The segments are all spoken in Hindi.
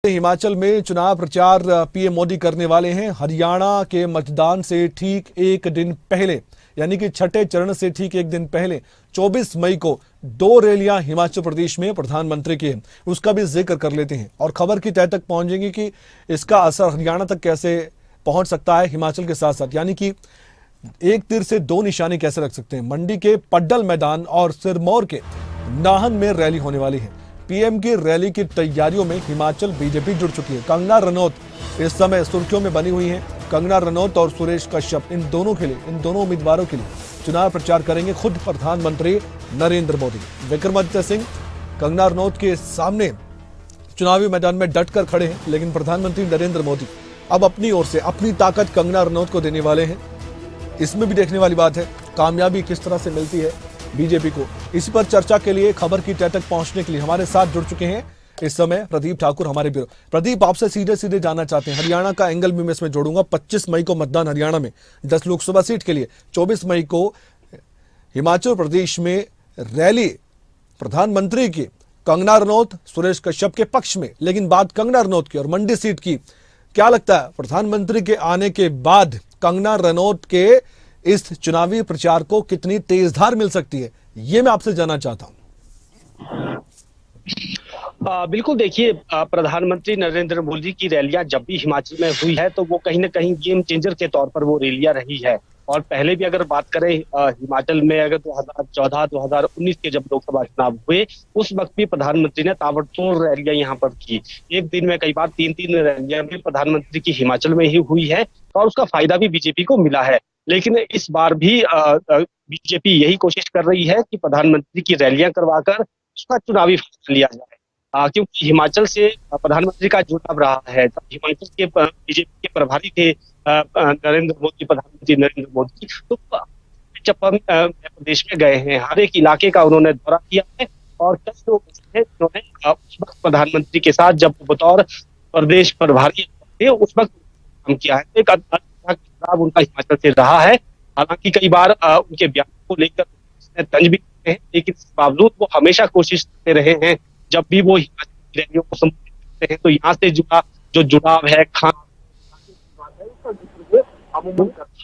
हिमाचल में चुनाव प्रचार पीएम मोदी करने वाले हैं। हरियाणा के मतदान से ठीक एक दिन पहले, यानी कि छठे चरण से ठीक एक दिन पहले 24 मई को 2 रैलियां हिमाचल प्रदेश में प्रधानमंत्री की हैं। उसका भी जिक्र कर लेते हैं और खबर की तह तक पहुंचेंगे कि इसका असर हरियाणा तक कैसे पहुंच सकता है हिमाचल के साथ साथ, यानी कि एक तीर से 2 निशाने कैसे रख सकते हैं। मंडी के पड्डल मैदान और सिरमौर के नाहन में रैली होने वाली है। पीएम की रैली की तैयारियों में हिमाचल बीजेपी जुड़ चुकी है। कंगना रनौत इस समय सुर्खियों में बनी हुई हैं। कंगना रनौत और सुरेश कश्यप इन दोनों उम्मीदवारों के लिए चुनाव प्रचार करेंगे खुद प्रधानमंत्री नरेंद्र मोदी। विक्रमादित्य सिंह कंगना रनौत के सामने चुनावी मैदान में डटकर खड़े हैं, लेकिन प्रधानमंत्री नरेंद्र मोदी अब अपनी ओर से अपनी ताकत कंगना रनौत को देने वाले हैं। इसमें भी देखने वाली बात है कामयाबी किस तरह से मिलती है बीजेपी को। इस पर चर्चा के लिए खबर की तह तक पहुंचने के लिए हमारे साथ जुड़ चुके हैं इस समय प्रदीप ठाकुर, हमारे ब्यूरो। प्रदीप, आपसे सीधे जानना चाहते हैं, हरियाणा का एंगल भी मैं इसमें जोड़ूंगा। 25 मई को मतदान हरियाणा में 10 लोकसभा सीट के लिए, 24 मई को हिमाचल प्रदेश में रैली प्रधानमंत्री की कंगना रनौत सुरेश कश्यप के पक्ष में। लेकिन बात कंगना रनौत की और मंडी सीट की, क्या लगता है प्रधानमंत्री के आने के बाद कंगना रनौत के इस चुनावी प्रचार को कितनी तेजधार मिल सकती है, ये मैं आपसे जानना चाहता हूं। बिल्कुल, देखिए, प्रधानमंत्री नरेंद्र मोदी की रैलियां जब भी हिमाचल में हुई है तो वो कहीं ना कहीं गेम चेंजर के तौर पर वो रैलियां रही है। और पहले भी अगर बात करें हिमाचल में, अगर 2014-2019 के जब लोकसभा चुनाव हुए, उस वक्त भी प्रधानमंत्री ने ताबड़तोड़ रैलियां यहाँ पर की। एक दिन में कई बार 3-3 रैलियां भी प्रधानमंत्री की हिमाचल में ही हुई है और उसका फायदा भी बीजेपी को मिला है। लेकिन इस बार भी बीजेपी यही कोशिश कर रही है कि प्रधानमंत्री की रैलियां करवाकर उसका चुनावी फायदा लिया जाए, क्योंकि हिमाचल से प्रधानमंत्री का जुड़ाव रहा है। जब हिमाचल के बीजेपी के प्रभारी थे प्रधानमंत्री नरेंद्र मोदी, तो जब प्रदेश में गए हैं, हर एक इलाके का उन्होंने दौरा किया है और कई लोग हैं जिन्होंने उस वक्त प्रधानमंत्री के साथ जब बतौर प्रदेश प्रभारी थे उस वक्त काम किया है। एक खिताब उनका हिमाचल से रहा है। हालांकि कई बार उनके बयान को लेकर तंज भी करते हैं, लेकिन इसके बावजूद वो हमेशा कोशिश करते रहे हैं, जब भी वो हिमाचल की रैलियों को संबोधित करते हैं तो यहाँ से जुड़ा जो जुड़ाव है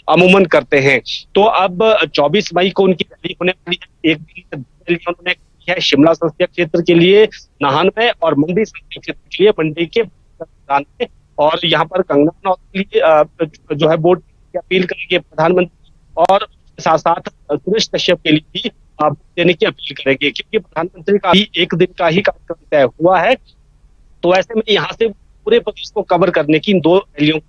अमूमन करते हैं। तो अब 24 मई को उनकी रैली होने वाली है। एक दिन रैली उन्होंने की है शिमला संसदीय क्षेत्र के लिए नाहन में और मंडी संसदीय क्षेत्र के लिए मंडी के मैदान में। और यहाँ पर कंगना रनौत के लिए जो है वोट की अपील करेंगे प्रधानमंत्री, और साथ साथ सुरेश कश्यप के लिए भी वोट देने की अपील करेंगे, क्योंकि प्रधानमंत्री का ही एक दिन का ही कार्यक्रम तय हुआ है। तो ऐसे में यहाँ से पूरे प्रदेश को कवर करने की दो रैली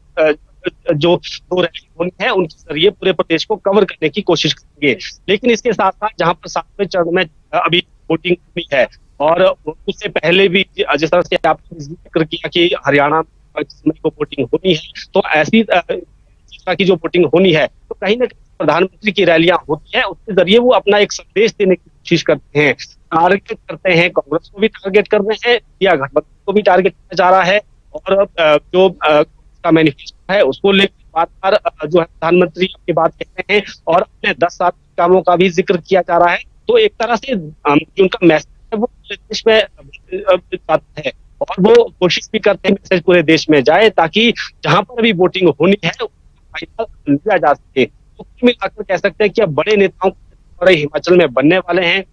होनी है, उनके जरिए पूरे प्रदेश को कवर करने की कोशिश करेंगे। लेकिन इसके साथ साथ जहाँ पर 7वें चरण में अभी वोटिंग भी है और उससे पहले भी जिस तरह से आपने जिक्र किया कि हरियाणा को वोटिंग होनी है, तो ऐसी तरह की जो वोटिंग होनी है तो कहीं ना कहीं प्रधानमंत्री की रैलियां होती है, उसके जरिए वो अपना एक संदेश देने की कोशिश करते हैं। टारगेट करते हैं, कांग्रेस को भी टारगेट कर रहे हैं या गठबंधन को भी टारगेट किया जा रहा है। और जो का मैनिफेस्टो है उसको लेकर बार बार जो है प्रधानमंत्री की बात कहते हैं और अपने 10 साल कामों का भी जिक्र किया जा रहा है। तो एक तरह से जो उनका मैसेज है वो पूरे देश में जाता है और वो कोशिश भी करते हैं मैसेज पूरे देश में जाए, ताकि जहां पर भी वोटिंग होनी है फायदा लिया जा सके। तो कुल मिलाकर कह सकते हैं कि अब बड़े नेताओं हिमाचल में बनने वाले हैं।